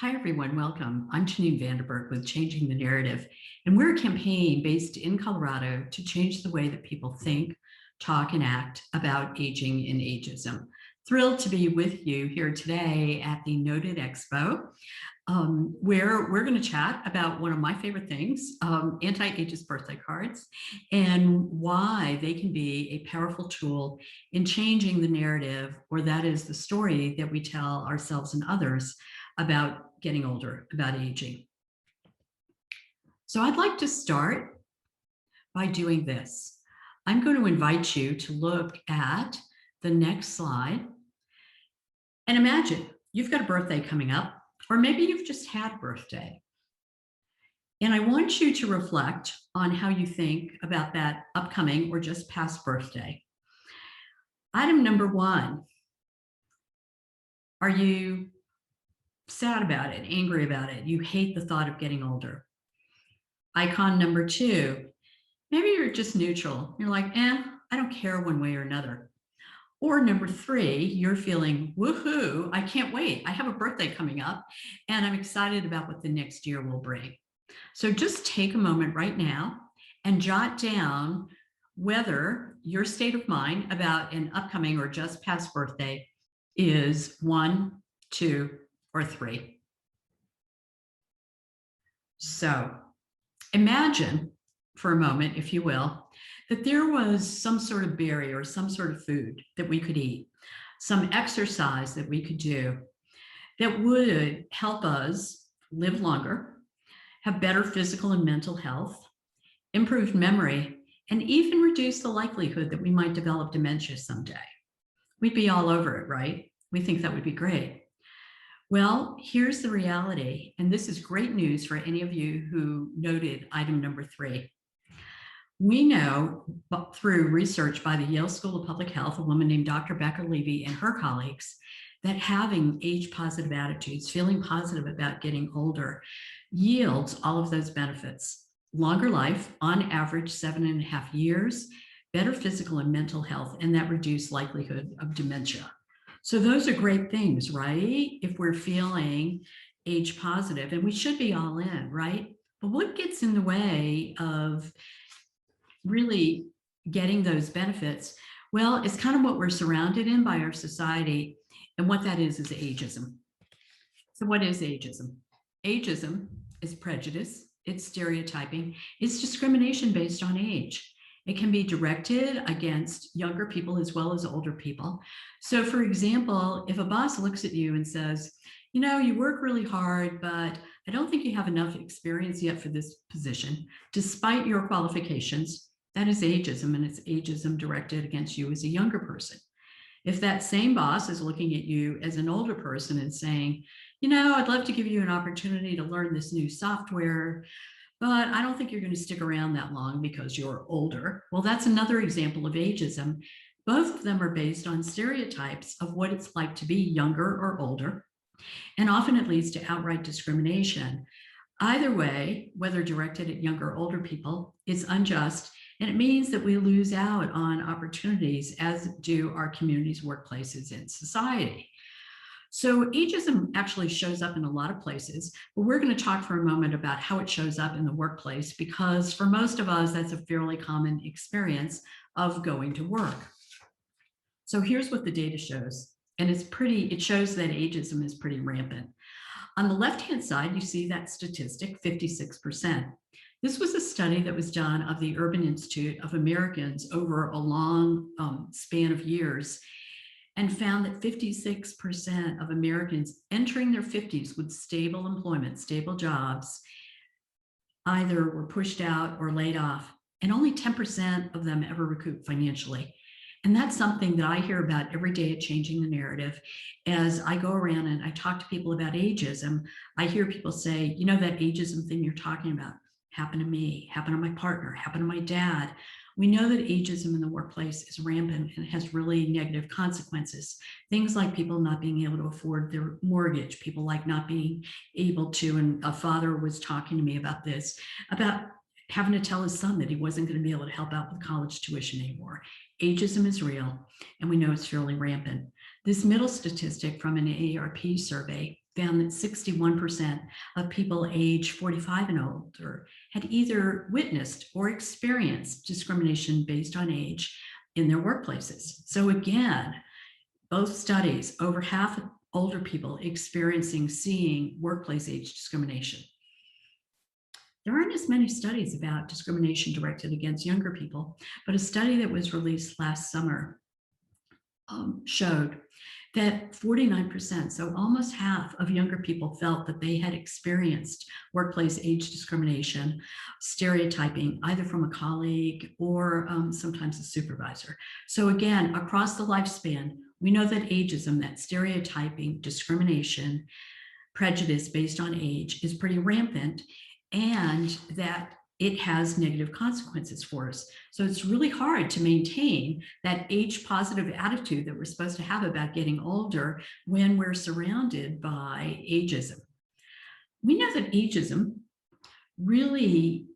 Hi, everyone. Welcome. I'm Janine Vanderburg with Changing the Narrative, and we're a campaign based in Colorado to change the way that people think, talk, and act about aging and ageism. Thrilled to be with you here today at the noted Expo, where we're going to chat about one of my favorite things, anti-ageist birthday cards, and why they can be a powerful tool in changing the narrative, or that is the story that we tell ourselves and others about getting older, about aging. So I'd like to start by doing this. I'm going to invite you to look at the next slide and imagine you've got a birthday coming up, or maybe you've just had a birthday. And I want you to reflect on how you think about that upcoming or just past birthday. Item number one, are you sad about it, angry about it? You hate the thought of getting older. Icon number two, maybe you're just neutral. You're like, I don't care one way or another. Or number three, you're feeling, woohoo, I can't wait. I have a birthday coming up and I'm excited about what the next year will bring. So just take a moment right now and jot down whether your state of mind about an upcoming or just past birthday is 1, 2, or 3. So imagine for a moment, if you will, that there was some sort of berry or some sort of food that we could eat, some exercise that we could do that would help us live longer, have better physical and mental health, improved memory, and even reduce the likelihood that we might develop dementia someday. We'd be all over it, right? We think that would be great. Well, here's the reality, and this is great news for any of you who noted item number 3. We know through research by the Yale School of Public Health, a woman named Dr. Becker Levy and her colleagues, that having age-positive attitudes, feeling positive about getting older, yields all of those benefits. Longer life, on average 7.5 years, better physical and mental health, and that reduced likelihood of dementia. So those are great things, right? If we're feeling age positive, and we should be all in, right? But what gets in the way of really getting those benefits? Well, it's kind of what we're surrounded in by our society. And what that is ageism. So what is ageism? Ageism is prejudice, it's stereotyping, it's discrimination based on age. It can be directed against younger people as well as older people. So for example, if a boss looks at you and says, you know, you work really hard, but I don't think you have enough experience yet for this position, despite your qualifications, that is ageism, and it's ageism directed against you as a younger person. If that same boss is looking at you as an older person and saying, you know, I'd love to give you an opportunity to learn this new software, but I don't think you're going to stick around that long because you're older. Well, that's another example of ageism. Both of them are based on stereotypes of what it's like to be younger or older, and often it leads to outright discrimination. Either way, whether directed at younger or older people, it's unjust, and it means that we lose out on opportunities, as do our communities, workplaces, and society. So ageism actually shows up in a lot of places, but we're going to talk for a moment about how it shows up in the workplace, because for most of us, that's a fairly common experience of going to work. So here's what the data shows, and it shows that ageism is pretty rampant. On the left-hand side, you see that statistic, 56%. This was a study that was done of the Urban Institute of Americans over a long span of years, and found that 56% of Americans entering their 50s with stable employment, stable jobs, either were pushed out or laid off, and only 10% of them ever recouped financially. And that's something that I hear about every day at Changing the Narrative. As I go around and I talk to people about ageism, I hear people say, you know, that ageism thing you're talking about happened to me, happened to my partner, happened to my dad. We know that ageism in the workplace is rampant and has really negative consequences. Things like people not being able to afford their mortgage, people like not being able to, and a father was talking to me about this, about having to tell his son that he wasn't going to be able to help out with college tuition anymore. Ageism is real, and we know it's fairly rampant. This middle statistic from an AARP survey found that 61% of people age 45 and older had either witnessed or experienced discrimination based on age in their workplaces. So again, both studies, over half of older people seeing workplace age discrimination. There aren't as many studies about discrimination directed against younger people, but a study that was released last summer showed that 49%, so almost half of younger people, felt that they had experienced workplace age discrimination, stereotyping, either from a colleague or sometimes a supervisor. So again, across the lifespan, we know that ageism, that stereotyping, discrimination, prejudice based on age is pretty rampant, and that it has negative consequences for us. So it's really hard to maintain that age positive attitude that we're supposed to have about getting older when we're surrounded by ageism. We know that ageism really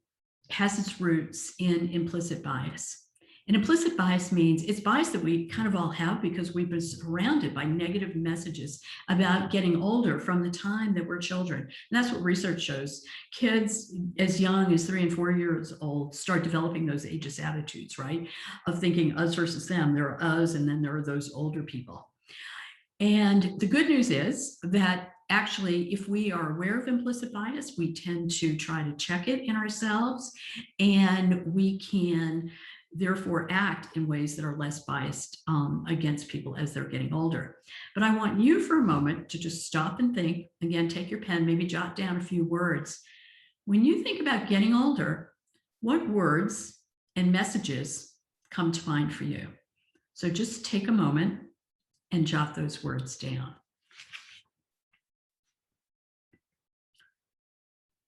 has its roots in implicit bias. And implicit bias means it's bias that we kind of all have because we've been surrounded by negative messages about getting older from the time that we're children. And that's what research shows. Kids as young as 3 and 4 years old start developing those ageist attitudes, right? Of thinking us versus them. There are us, and then there are those older people. And the good news is that actually, if we are aware of implicit bias, we tend to try to check it in ourselves, and we can therefore act in ways that are less biased against people as they're getting older. But I want you for a moment to just stop and think. Again, take your pen, maybe jot down a few words. When you think about getting older, what words and messages come to mind for you? So just take a moment and jot those words down.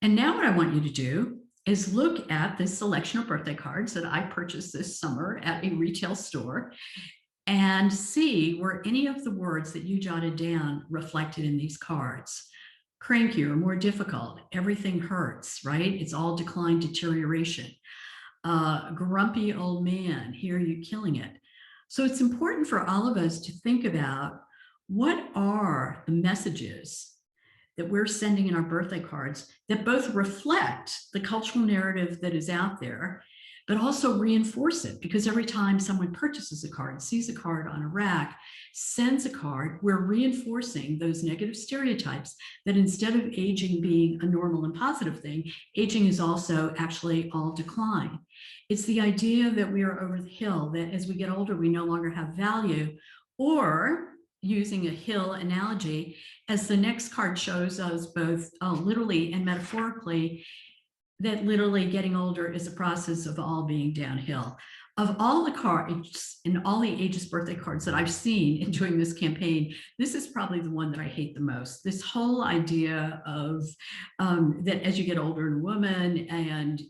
And now what I want you to do is look at this selection of birthday cards that I purchased this summer at a retail store and see were any of the words that you jotted down reflected in these cards. Cranky or more difficult, everything hurts, right? It's all decline, deterioration. Grumpy old man, here you're killing it. So it's important for all of us to think about what are the messages that we're sending in our birthday cards that both reflect the cultural narrative that is out there, but also reinforce it. Because every time someone purchases a card, sees a card on a rack, sends a card, we're reinforcing those negative stereotypes that instead of aging being a normal and positive thing, aging is also actually all decline. It's the idea that we are over the hill, that as we get older, we no longer have value, or using a hill analogy, as the next card shows us both literally and metaphorically, that literally getting older is a process of all being downhill. Of all the cards and all the ageist birthday cards that I've seen in doing this campaign, this is probably the one that I hate the most. This whole idea of that as you get older and a woman, and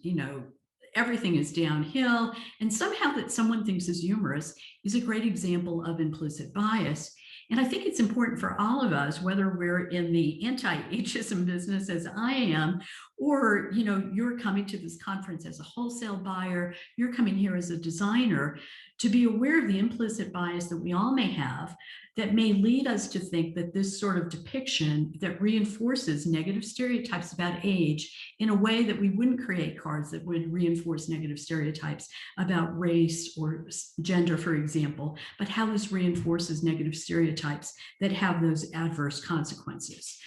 everything is downhill, and somehow that someone thinks is humorous is a great example of implicit bias. And I think it's important for all of us, whether we're in the anti-ageism business as I am, or you're coming to this conference as a wholesale buyer, you're coming here as a designer, to be aware of the implicit bias that we all may have that may lead us to think that this sort of depiction that reinforces negative stereotypes about age in a way that we wouldn't create cards that would reinforce negative stereotypes about race or gender, for example, but how this reinforces negative stereotypes that have those adverse consequences.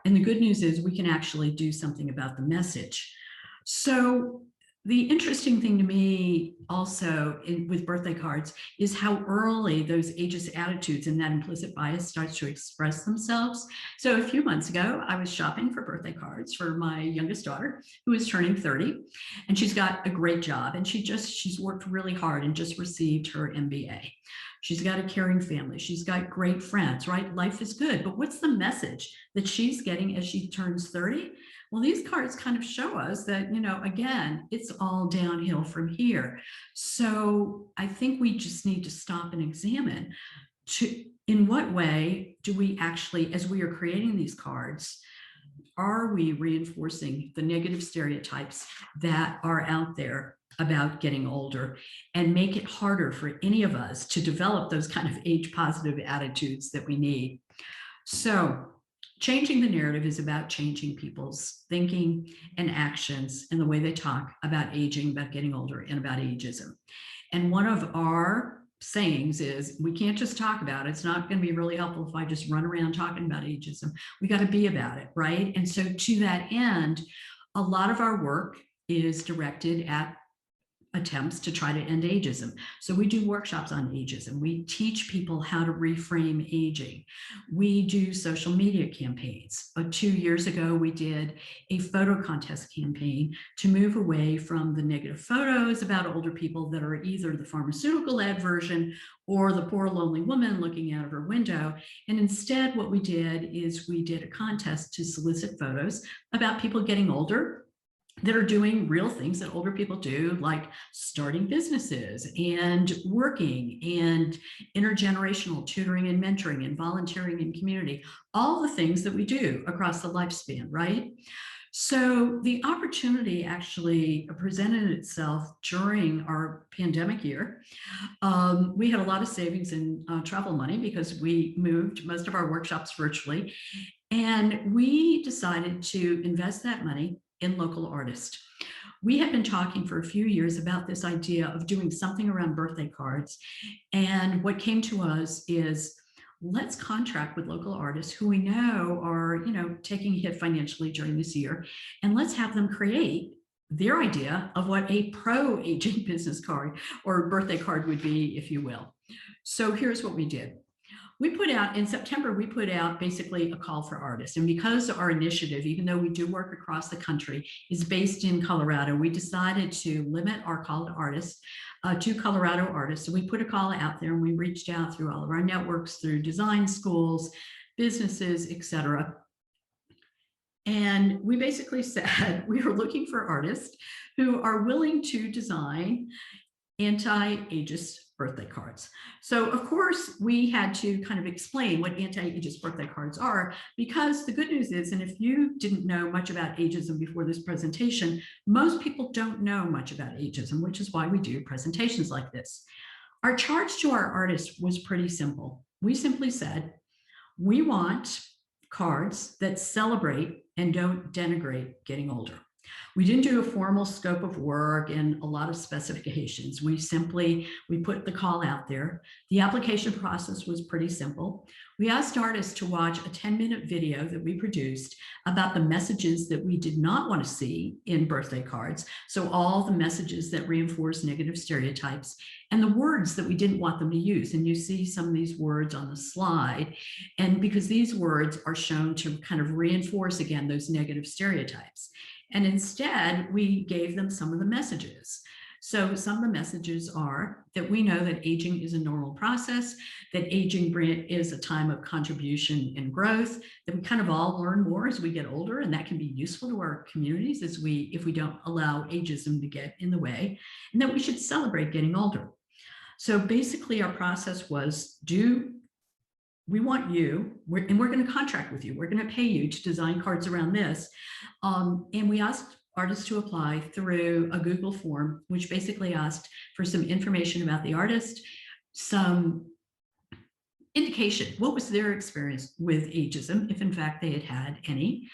And the good news is we can actually do something about the message. So the interesting thing to me also with birthday cards is how early those ageist attitudes and that implicit bias starts to express themselves. So a few months ago, I was shopping for birthday cards for my youngest daughter, who is turning 30, and she's got a great job, and she's worked really hard and just received her MBA. She's got a caring family. She's got great friends, right? Life is good. But what's the message that she's getting as she turns 30? Well, these cards kind of show us that, again, it's all downhill from here. So I think we just need to stop and examine in what way do we actually, as we are creating these cards, are we reinforcing the negative stereotypes that are out there about getting older, and make it harder for any of us to develop those kind of age positive attitudes that we need. So changing the narrative is about changing people's thinking and actions and the way they talk about aging, about getting older, and about ageism. And one of our sayings is we can't just talk about it. It's not going to be really helpful if I just run around talking about ageism. We got to be about it, right? And so to that end, a lot of our work is directed at attempts to try to end ageism. So we do workshops on ageism. We teach people how to reframe aging. We do social media campaigns. 2 years ago, we did a photo contest campaign to move away from the negative photos about older people that are either the pharmaceutical ad version or the poor lonely woman looking out of her window. And instead, what we did is we did a contest to solicit photos about people getting older that are doing real things that older people do, like starting businesses and working and intergenerational tutoring and mentoring and volunteering in community, all the things that we do across the lifespan, right? So the opportunity actually presented itself during our pandemic year. We had a lot of savings in travel money because we moved most of our workshops virtually. And we decided to invest that money in local artists. We had been talking for a few years about this idea of doing something around birthday cards. And what came to us is let's contract with local artists who we know are, taking a hit financially during this year. And let's have them create their idea of what a pro-aging business card or birthday card would be, if you will. So here's what we did. We put out in September, we put out basically a call for artists. And because our initiative, even though we do work across the country, is based in Colorado, we decided to limit our call to artists to Colorado artists. So we put a call out there and we reached out through all of our networks, through design schools, businesses, etc. And we basically said we were looking for artists who are willing to design anti-ageist birthday cards. So of course we had to kind of explain what anti-ageist birthday cards are, because the good news is, and if you didn't know much about ageism before this presentation, most people don't know much about ageism, which is why we do presentations like this. Our charge to our artists was pretty simple. We simply said, we want cards that celebrate and don't denigrate getting older. We didn't do a formal scope of work and a lot of specifications. We put the call out there. The application process was pretty simple. We asked artists to watch a 10-minute video that we produced about the messages that we did not want to see in birthday cards. So all the messages that reinforce negative stereotypes and the words that we didn't want them to use. And you see some of these words on the slide. And because these words are shown to kind of reinforce again those negative stereotypes. And instead, we gave them some of the messages. So some of the messages are that we know that aging is a normal process, that aging is a time of contribution and growth, that we kind of all learn more as we get older, and that can be useful to our communities if we don't allow ageism to get in the way, and that we should celebrate getting older. So basically our process was we want you, and we're going to contract with you. We're going to pay you to design cards around this. And we asked artists to apply through a Google form, which basically asked for some information about the artist, some indication, what was their experience with ageism, if in fact they had had any.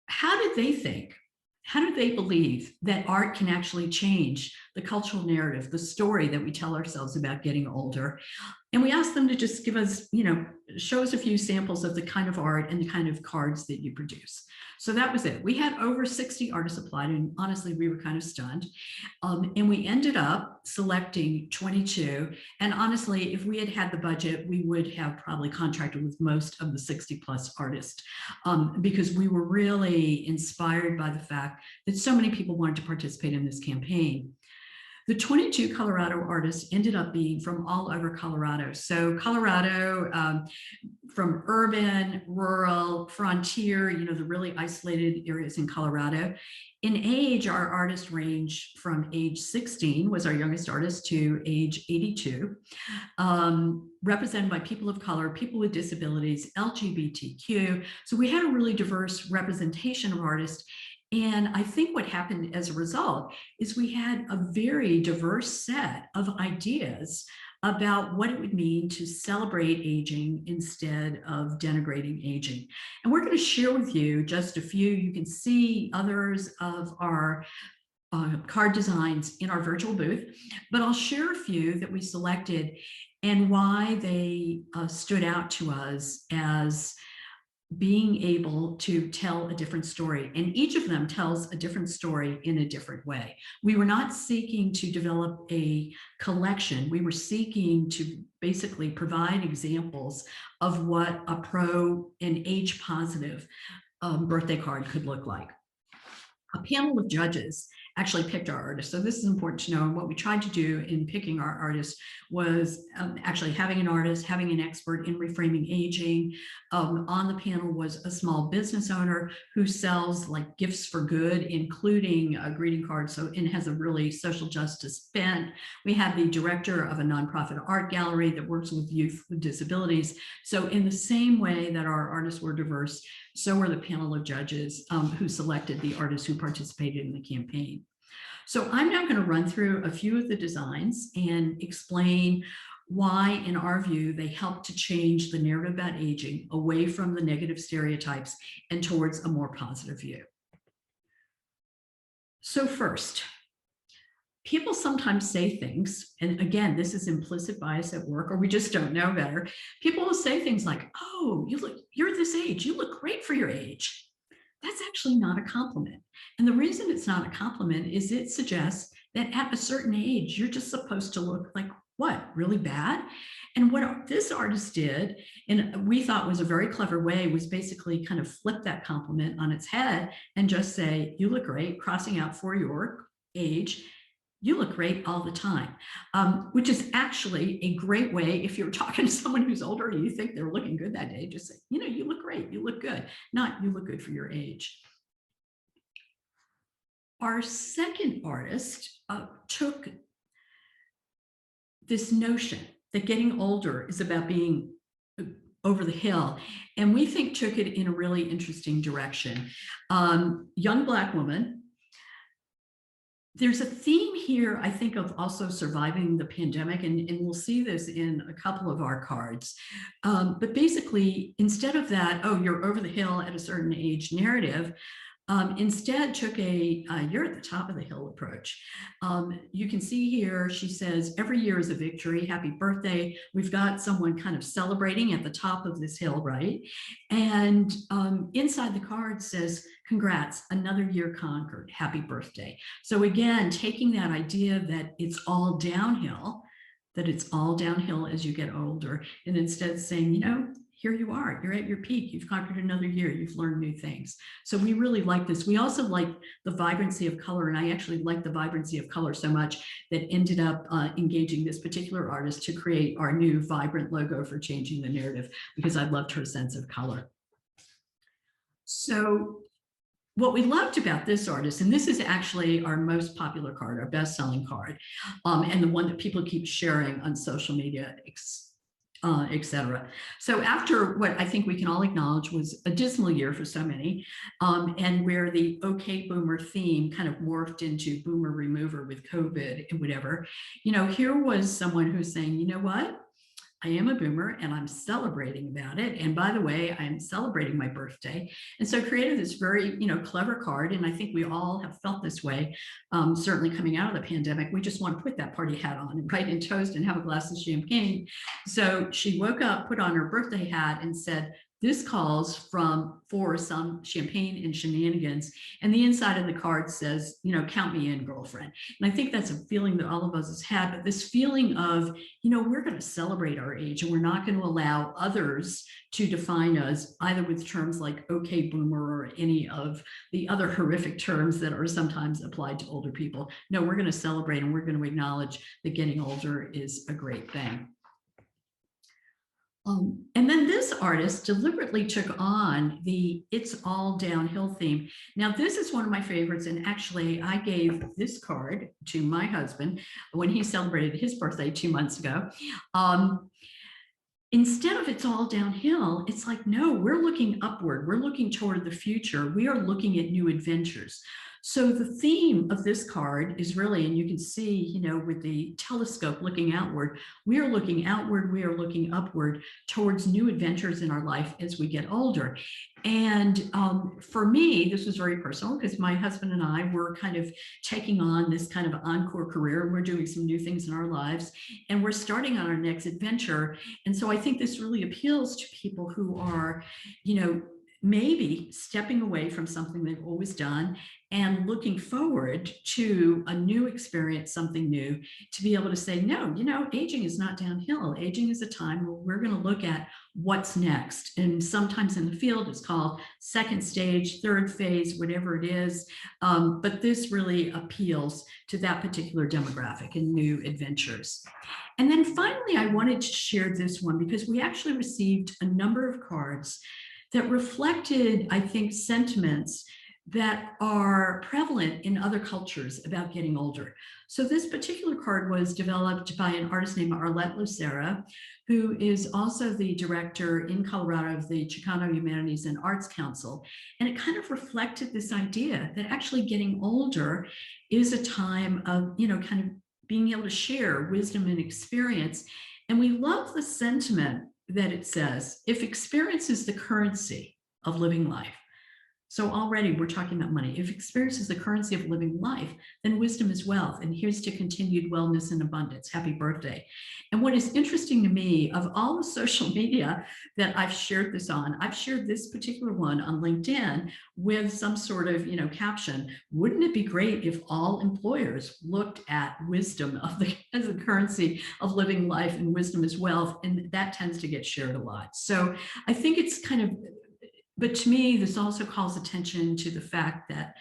How did they think? How do they believe that art can actually change the cultural narrative, the story that we tell ourselves about getting older? And we asked them to just give us, show us a few samples of the kind of art and the kind of cards that you produce. So that was it. We had over 60 artists applied, and honestly, we were kind of stunned. And we ended up selecting 22. And honestly, if we had had the budget, we would have probably contracted with most of the 60 plus artists, because we were really inspired by the fact that so many people wanted to participate in this campaign. The 22 Colorado artists ended up being from all over Colorado. So Colorado, from urban, rural, frontier, the really isolated areas in Colorado. In age, our artists range from age 16, was our youngest artist, to age 82, represented by people of color, people with disabilities, LGBTQ. So we had a really diverse representation of artists. And I think what happened as a result is we had a very diverse set of ideas about what it would mean to celebrate aging instead of denigrating aging. And we're going to share with you just a few. You can see others of our card designs in our virtual booth, but I'll share a few that we selected and why they stood out to us as being able to tell a different story. And each of them tells a different story in a different way. We were not seeking to develop a collection. We were seeking to basically provide examples of what a pro and age positive birthday card could look like. A panel of judges actually picked our artists. So this is important to know. And what we tried to do in picking our artists was actually having an artist, having an expert in reframing aging. On the panel was a small business owner who sells like gifts for good, including a greeting card. So it has a really social justice bent. We had the director of a nonprofit art gallery that works with youth with disabilities. So in the same way that our artists were diverse, so were the panel of judges who selected the artists who participated in the campaign. So I'm now going to run through a few of the designs and explain why, in our view, they help to change the narrative about aging away from the negative stereotypes and towards a more positive view. So first, people sometimes say things, and again, this is implicit bias at work, or we just don't know better. People will say things like, oh, you're this age, you look great for your age. That's actually not a compliment. And the reason it's not a compliment is it suggests that at a certain age, you're just supposed to look like what, really bad? And what this artist did, and we thought was a very clever way, was basically kind of flip that compliment on its head and just say, you look great, crossing out for your age. You look great all the time, which is actually a great way. If you're talking to someone who's older and you think they're looking good that day, just say, you look great, you look good, not you look good for your age. Our second artist took this notion that getting older is about being over the hill, and we think took it in a really interesting direction. Young Black woman. There's a theme here, I think, of also surviving the pandemic, and we'll see this in a couple of our cards. But basically, instead of that, oh, you're over the hill at a certain age narrative, instead took a you're at the top of the hill approach. You can see here, she says, every year is a victory, happy birthday. We've got someone kind of celebrating at the top of this hill, right? And inside the card says, congrats, another year conquered, happy birthday. So again, taking that idea that it's all downhill, as you get older, and instead saying, here you are, you're at your peak, you've conquered another year, you've learned new things. So we really like this. We also like the vibrancy of color, and I actually like the vibrancy of color so much that ended up engaging this particular artist to create our new vibrant logo for changing the narrative, because I loved her sense of color. So what we loved about this artist, and this is actually our most popular card, our best-selling card, and the one that people keep sharing on social media, etc. So after what I think we can all acknowledge was a dismal year for so many, and where the OK Boomer theme kind of morphed into Boomer Remover with COVID and whatever, here was someone who's saying, you know what? I am a boomer and I'm celebrating about it. And by the way, I'm celebrating my birthday. And so created this very, clever card. And I think we all have felt this way, certainly coming out of the pandemic. We just want to put that party hat on and right in toast and have a glass of champagne. So she woke up, put on her birthday hat and said, this calls for some champagne and shenanigans. And the inside of the card says, count me in, girlfriend. And I think that's a feeling that all of us has had, but this feeling of, we're going to celebrate our age and we're not going to allow others to define us either with terms like OK Boomer or any of the other horrific terms that are sometimes applied to older people. No, we're going to celebrate and we're going to acknowledge that getting older is a great thing. And then this artist deliberately took on the It's All Downhill theme. Now, this is one of my favorites. And actually, I gave this card to my husband when he celebrated his birthday 2 months ago. Instead of it's all downhill, it's like, no, we're looking upward. We're looking toward the future. We are looking at new adventures. So the theme of this card is really, and you can see, with the telescope looking outward, we are looking outward, we are looking upward towards new adventures in our life as we get older. And for me, this was very personal because my husband and I were kind of taking on this kind of encore career, and we're doing some new things in our lives, and we're starting on our next adventure. And so I think this really appeals to people who are, maybe stepping away from something they've always done and looking forward to a new experience, something new, to be able to say, no, aging is not downhill. Aging is a time where we're going to look at what's next. And sometimes in the field, it's called second stage, third phase, whatever it is. But this really appeals to that particular demographic and new adventures. And then finally, I wanted to share this one because we actually received a number of cards that reflected, I think, sentiments that are prevalent in other cultures about getting older. So this particular card was developed by an artist named Arlette Lucera, who is also the director in Colorado of the Chicano Humanities and Arts Council. And it kind of reflected this idea that actually getting older is a time of, kind of being able to share wisdom and experience. And we love the sentiment that it says, if experience is the currency of living life. So already we're talking about money. If experience is the currency of living life, then wisdom is wealth. And here's to continued wellness and abundance. Happy birthday. And what is interesting to me, of all the social media that I've shared this on, I've shared this particular one on LinkedIn with some sort of, caption. Wouldn't it be great if all employers looked at wisdom as the currency of living life, and wisdom is wealth? And that tends to get shared a lot. So I think it's kind of, but to me, this also calls attention to the fact that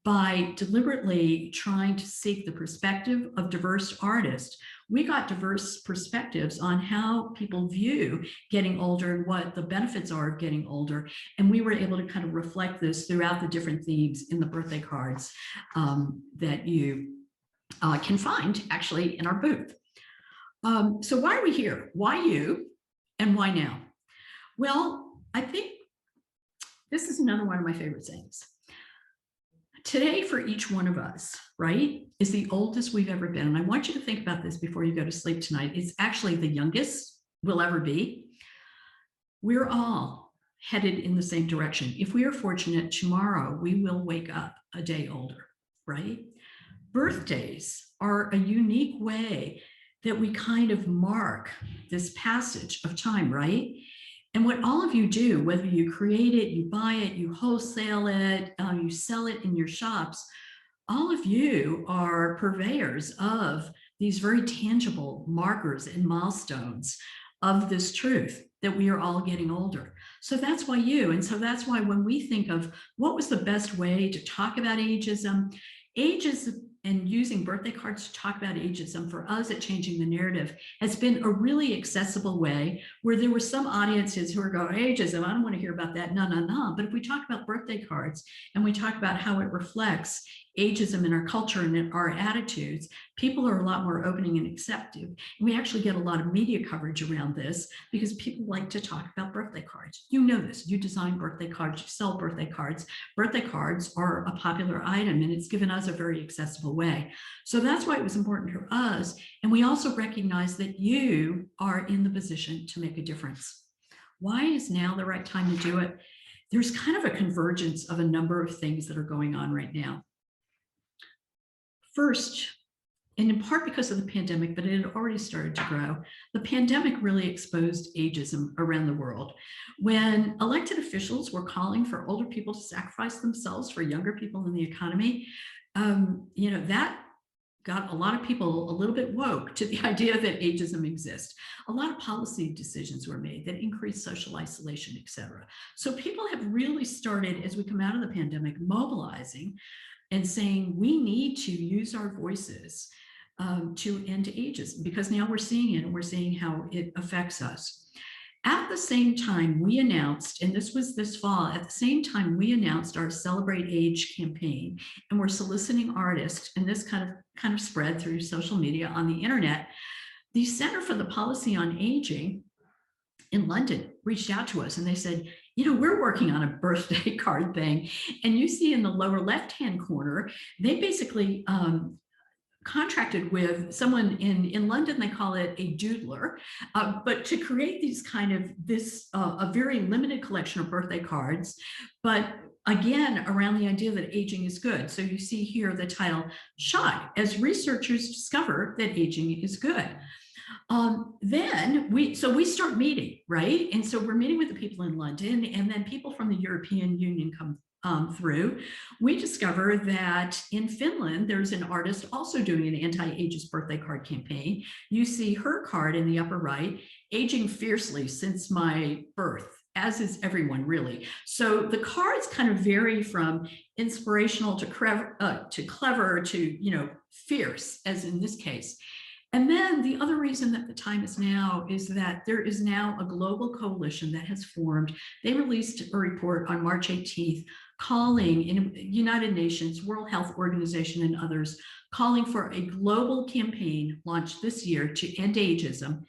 by deliberately trying to seek the perspective of diverse artists, we got diverse perspectives on how people view getting older and what the benefits are of getting older. And we were able to kind of reflect this throughout the different themes in the birthday cards that you can find actually in our booth. So why are we here? Why you? And why now? Well, I think this is another one of my favorite sayings. Today, for each one of us, right, is the oldest we've ever been. And I want you to think about this before you go to sleep tonight. It's actually the youngest we'll ever be. We're all headed in the same direction. If we are fortunate, tomorrow we will wake up a day older, right? Birthdays are a unique way that we kind of mark this passage of time, right? And what all of you do, whether you create it, you buy it, you wholesale it, you sell it in your shops, all of you are purveyors of these very tangible markers and milestones of this truth that we are all getting older. So that's why you, and so that's why when we think of what was the best way to talk about ageism and using birthday cards to talk about ageism for us at Changing the Narrative has been a really accessible way where there were some audiences who are going, ageism, I don't want to hear about that, no. But if we talk about birthday cards and we talk about how it reflects ageism in our culture and in our attitudes, people are a lot more opening and accepting. And we actually get a lot of media coverage around this because people like to talk about birthday cards. You know this, you design birthday cards, you sell birthday cards. Birthday cards are a popular item and it's given us a very accessible way. So that's why it was important to us. And we also recognize that you are in the position to make a difference. Why is now the right time to do it? There's kind of a convergence of a number of things that are going on right now. First, and in part because of the pandemic, but it had already started to grow, the pandemic really exposed ageism around the world. When elected officials were calling for older people to sacrifice themselves for younger people in the economy, that got a lot of people a little bit woke to the idea that ageism exists. A lot of policy decisions were made that increased social isolation, et cetera. So people have really started, as we come out of the pandemic, mobilizing and saying we need to use our voices to end ageism, because now we're seeing it and we're seeing how it affects us. At the same time, we announced, and this was this fall, at the same time we announced our Celebrate Age campaign, and we're soliciting artists, and this kind of spread through social media on the internet. The Center for the Policy on Aging in London reached out to us and they said, we're working on a birthday card thing, and you see in the lower left-hand corner, they basically contracted with someone in London. They call it a doodler, but to create these kind of a very limited collection of birthday cards, but again, around the idea that aging is good. So you see here the title, Shy, as researchers discover that aging is good. Then we start meeting, right? And so we're meeting with the people in London, and then people from the European Union come through. We discover that in Finland, there's an artist also doing an anti-ageist birthday card campaign. You see her card in the upper right, aging fiercely since my birth, as is everyone really. So the cards kind of vary from inspirational to clever to fierce, as in this case. And then the other reason that the time is now is that there is now a global coalition that has formed. They released a report on March 18th calling in United Nations, World Health Organization, and others, calling for a global campaign launched this year to end ageism.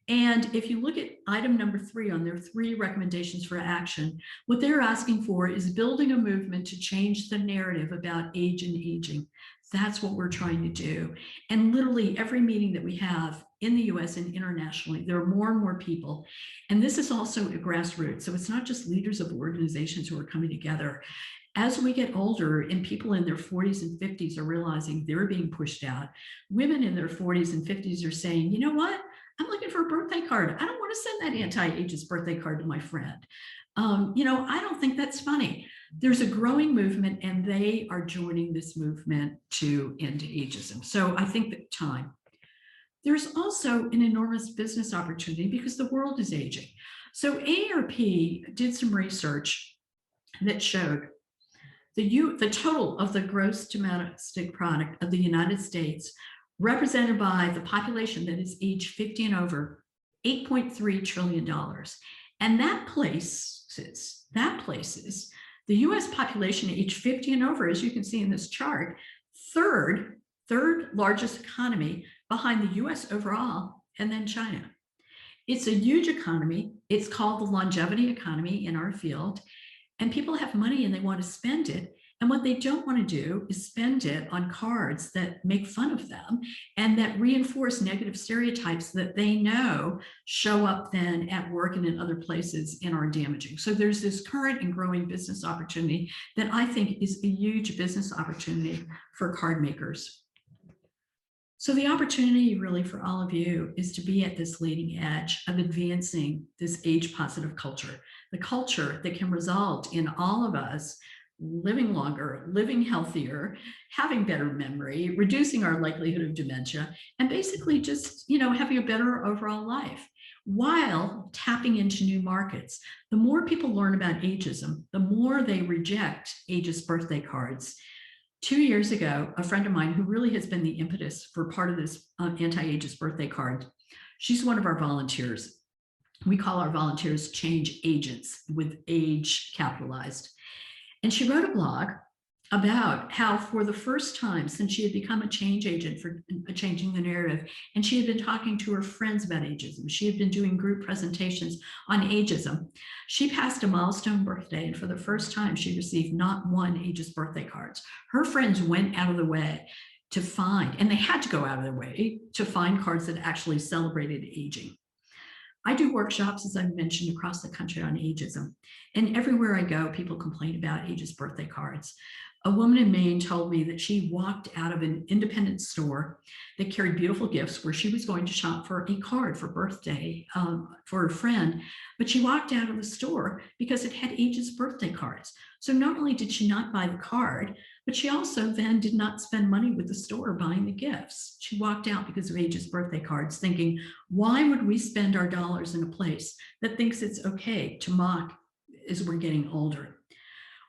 And if you look at item number 3 on their 3 recommendations for action, what they're asking for is building a movement to change the narrative about age and aging. That's what we're trying to do. And literally every meeting that we have in the US and internationally, there are more and more people. And this is also a grassroots. So it's not just leaders of organizations who are coming together. As we get older and people in their 40s and 50s are realizing they're being pushed out, women in their 40s and 50s are saying, you know what? I'm looking for a birthday card. I don't want to send that anti-ageist birthday card to my friend. I don't think that's funny. There's a growing movement, and they are joining this movement to end ageism. So I think that time. There's also an enormous business opportunity because the world is aging. So AARP did some research that showed the total of the gross domestic product of the United States, represented by the population that is age 50 and over, $8.3 trillion. And that places the US population age 50 and over, as you can see in this chart, third largest economy behind the US overall, and then China. It's a huge economy. It's called the longevity economy in our field. And people have money and they want to spend it. And what they don't want to do is spend it on cards that make fun of them and that reinforce negative stereotypes that they know show up then at work and in other places and are damaging. So there's this current and growing business opportunity that I think is a huge business opportunity for card makers. So the opportunity really for all of you is to be at this leading edge of advancing this age-positive culture, the culture that can result in all of us living longer, living healthier, having better memory, reducing our likelihood of dementia, and basically just, having a better overall life while tapping into new markets. The more people learn about ageism, the more they reject ageist birthday cards. 2 years ago, a friend of mine who really has been the impetus for part of this anti-ageist birthday card, she's one of our volunteers. We call our volunteers change agents, with age capitalized. And she wrote a blog about how for the first time since she had become a change agent for changing the narrative, and she had been talking to her friends about ageism, she had been doing group presentations on ageism, she passed a milestone birthday, and for the first time she received not one ageist birthday cards. Her friends went out of the way to find, and they had to go out of their way to find cards that actually celebrated aging. I do workshops, as I mentioned, across the country on ageism. And everywhere I go, people complain about ageist birthday cards. A woman in Maine told me that she walked out of an independent store that carried beautiful gifts where she was going to shop for a card for birthday for her friend, but she walked out of the store because it had ageist birthday cards. So not only did she not buy the card, but she also then did not spend money with the store buying the gifts. She walked out because of ageist birthday cards, thinking, why would we spend our dollars in a place that thinks it's okay to mock as we're getting older?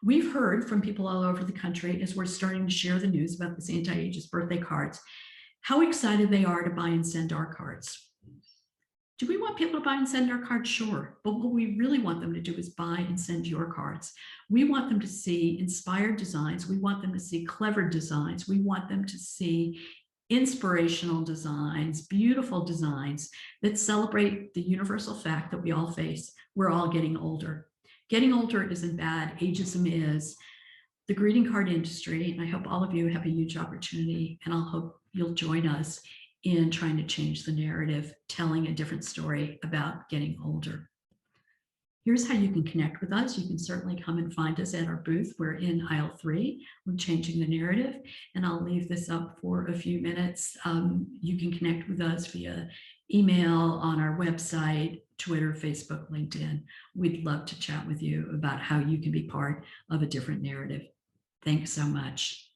We've heard from people all over the country as we're starting to share the news about this anti-ageist birthday cards, how excited they are to buy and send our cards. Do we want people to buy and send our cards? Sure. But what we really want them to do is buy and send your cards. We want them to see inspired designs. We want them to see clever designs. We want them to see inspirational designs, beautiful designs that celebrate the universal fact that we all face. We're all getting older. Getting older isn't bad. Ageism is. The greeting card industry, and I hope all of you have a huge opportunity, and I'll hope you'll join us in trying to change the narrative, telling a different story about getting older. Here's how you can connect with us. You can certainly come and find us at our booth. We're in aisle 3. We're changing the narrative, and I'll leave this up for a few minutes. You can connect with us via email, on our website, Twitter, Facebook, LinkedIn. We'd love to chat with you about how you can be part of a different narrative. Thanks so much.